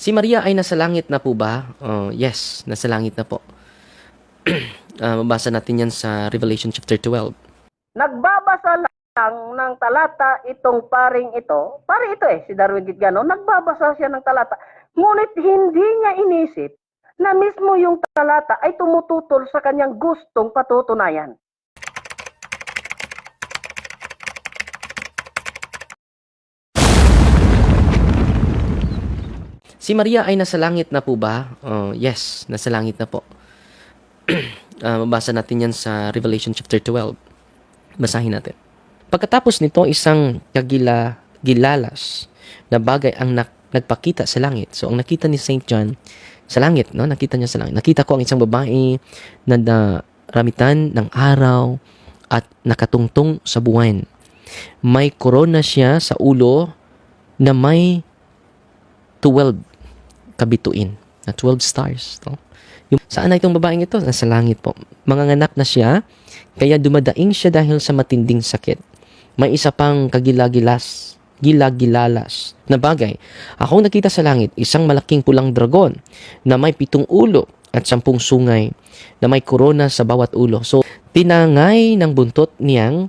Si Maria ay nasa langit na po ba? Yes, nasa langit na po. Mabasa natin yan sa Revelation chapter 12. Nagbabasa lang ng talata itong paring ito. Pare ito si Darwin Gitgano. Nagbabasa siya ng talata. Ngunit hindi niya inisip na mismo yung talata ay tumututol sa kanyang gustong patutunayan. Si Maria ay nasa langit na po ba? Yes, nasa langit na po. Mabasa natin yan sa Revelation chapter 12. Basahin natin. Pagkatapos nito, isang kagilalas na bagay ang nagpakita sa langit. So, ang nakita ni Saint John sa langit, no? Nakita niya sa langit. Nakita ko ang isang babae na ramitan ng araw at nakatungtong sa buwan. May korona siya sa ulo na may 12 kabituin na 12 stars. No? Saan na itong babaeng ito? Nasa langit po. Manganganak na siya, kaya dumadaing siya dahil sa matinding sakit. May isa pang gilagilalas na bagay. Akong nakita sa langit, isang malaking pulang dragon na may 7 ulo at 10 sungay na may korona sa bawat ulo. So, tinangay ng buntot niya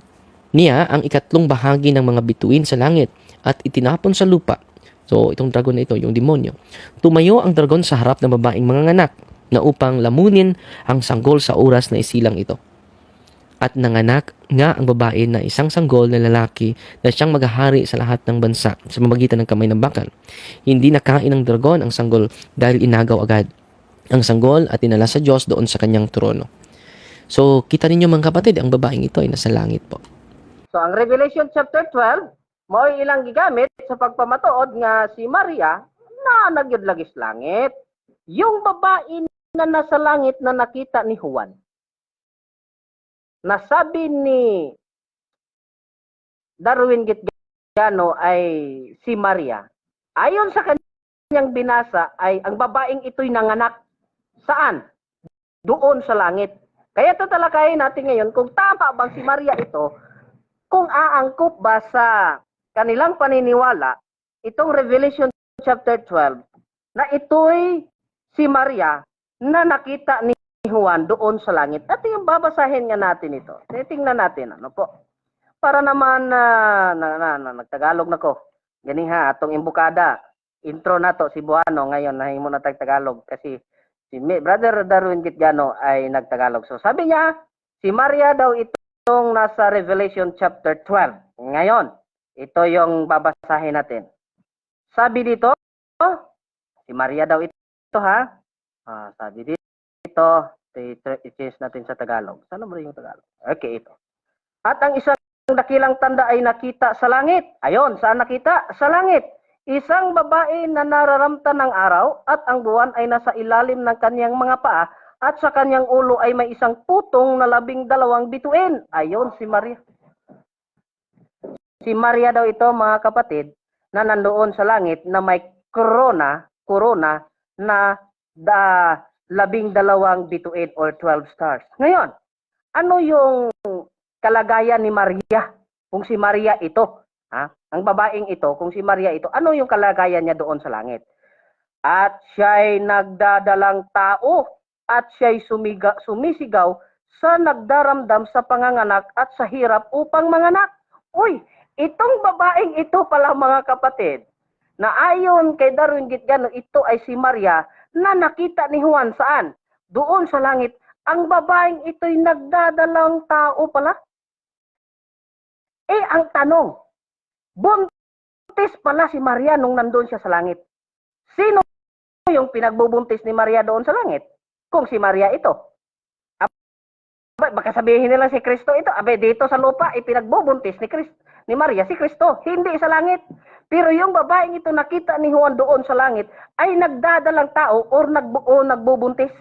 ang ikatlong bahagi ng mga bituin sa langit at itinapon sa lupa. So, itong dragon na ito, yung demonyo. Tumayo ang dragon sa harap ng babaeng manganganak na upang lamunin ang sanggol sa oras na isilang ito. At nanganak nga ang babae na isang sanggol na lalaki na siyang maghahari sa lahat ng bansa sa mamagitan ng kamay ng bakal. Hindi nakain ng dragon ang sanggol dahil inagaw agad ang sanggol at inala sa Diyos doon sa kanyang trono. So, kita ninyo mga kapatid, ang babaeng ito ay nasa langit po. So, ang Revelation chapter 12, mo ilang gigamit sa pagpamatuod nga si Maria na nagyudlagis langit. Yung babae na nasa langit na nakita ni Juan. Nasabi ni Darwin Gitgano ay si Maria. Ayon sa kanyang binasa ay ang babaeng ito'y nanganak. Saan? Doon sa langit. Kaya tatalakayin natin ngayon kung tama bang si Maria ito, kung aangkop ba sa kanilang paniniwala, itong Revelation chapter 12, na ito'y si Maria na nakita ni Juan doon sa langit. At yung babasahin nga natin ito. Tingnan natin, ano po. Para naman nagtagalog na ko. Gani ha, atong imbukada. Intro na to, si Buano ngayon, nahimo na Tagalog kasi si Brother Darwin Gitgano ay nagtagalog. So sabi niya, si Maria daw itong nasa Revelation chapter 12. Ngayon, ito yung babasahin natin. Sabi dito, si Maria daw ito ha. Sabi dito, i-change natin sa Tagalog. Saan mo rin yung Tagalog? Okay, ito. At ang isang dakilang tanda ay nakita sa langit. Ayon, saan nakita? Sa langit. Isang babae na nararamtan ng araw at ang buwan ay nasa ilalim ng kanyang mga paa at sa kanyang ulo ay may isang putong na 12 bituin. Ayon, si Maria. Si Maria daw ito, mga kapatid, na nandoon sa langit na may corona na 12 bituin or 12 stars. Ngayon, ano yung kalagayan ni Maria kung si Maria ito? Ang babaeng ito, kung si Maria ito, ano yung kalagayan niya doon sa langit? At siya'y nagdadalang tao at siya'y sumisigaw sa nagdaramdam sa panganganak at sa hirap upang manganak. Uy, itong babaeng ito pala mga kapatid, na ayon kay Darwin Gitgano, ito ay si Maria na nakita ni Juan saan? Doon sa langit. Ang babaeng ito'y nagdadalang tao pala. Ang tanong, buntis pala si Maria nung nandun siya sa langit. Sino yung pinagbubuntis ni Maria doon sa langit? Kung si Maria ito. Baka sabihin nila si Kristo ito. Dito sa lupa, ipinagbubuntis ni Maria si Kristo. Hindi sa langit. Pero yung babaeng ito nakita ni Juan doon sa langit ay nagdadalang tao or nagbubuntis.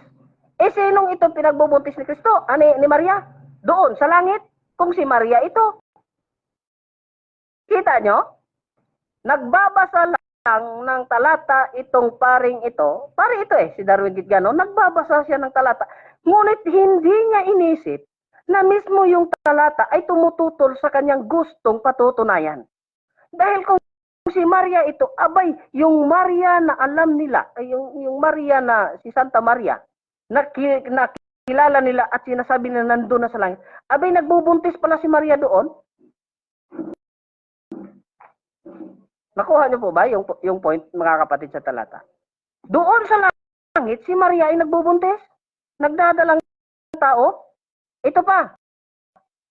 Sinong ito pinagbubuntis ni Kristo? Ni Maria? Doon sa langit? Kung si Maria ito. Kita nyo? Nagbabasa lang ng talata itong paring ito. Pare ito si Darwin Gitgano. Nagbabasa siya ng talata. Ngunit hindi niya inisip na mismo yung talata ay tumututol sa kanyang gustong patutunayan. Dahil kung si Maria ito, abay, yung Maria na alam nila, ay yung Maria na si Santa Maria, nakilala nila at sinasabi na nandun na sa langit, abay, nagbubuntis pala si Maria doon. Nakuha niyo po ba yung point, mga kapatid, sa talata? Doon sa langit, si Maria ay nagbubuntis, nagdadalang tao. Ito pa,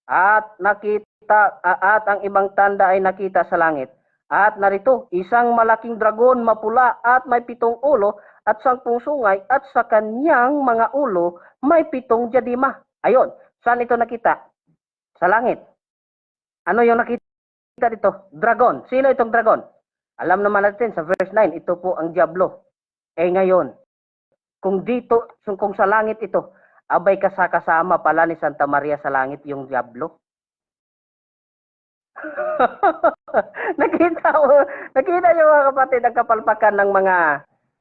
at ang ibang tanda ay nakita sa langit. At narito, isang malaking dragon mapula at may 7 ulo at 10 sungay at sa kanyang mga ulo may 7 diadema. Ayon, saan ito nakita? Sa langit. Ano yung nakita dito? Dragon. Sino itong dragon? Alam naman natin sa verse 9, ito po ang diablo. Ngayon, kung sa langit ito, abay kasama pala ni Santa Maria sa langit yung diablo. nakita niyo mga kapatid ang kapalpakan ng mga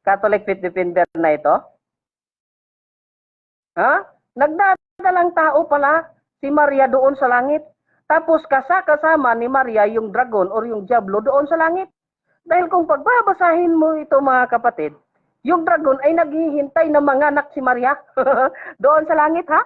Catholic faith defender na ito? Ha? Nagdadalang tao pala si Maria doon sa langit. Tapos kasama ni Maria yung dragon or yung diablo doon sa langit. Dahil kung pagbabasahin mo ito mga kapatid, yung dragon ay naghihintay na manganak si Maria doon sa langit, ha?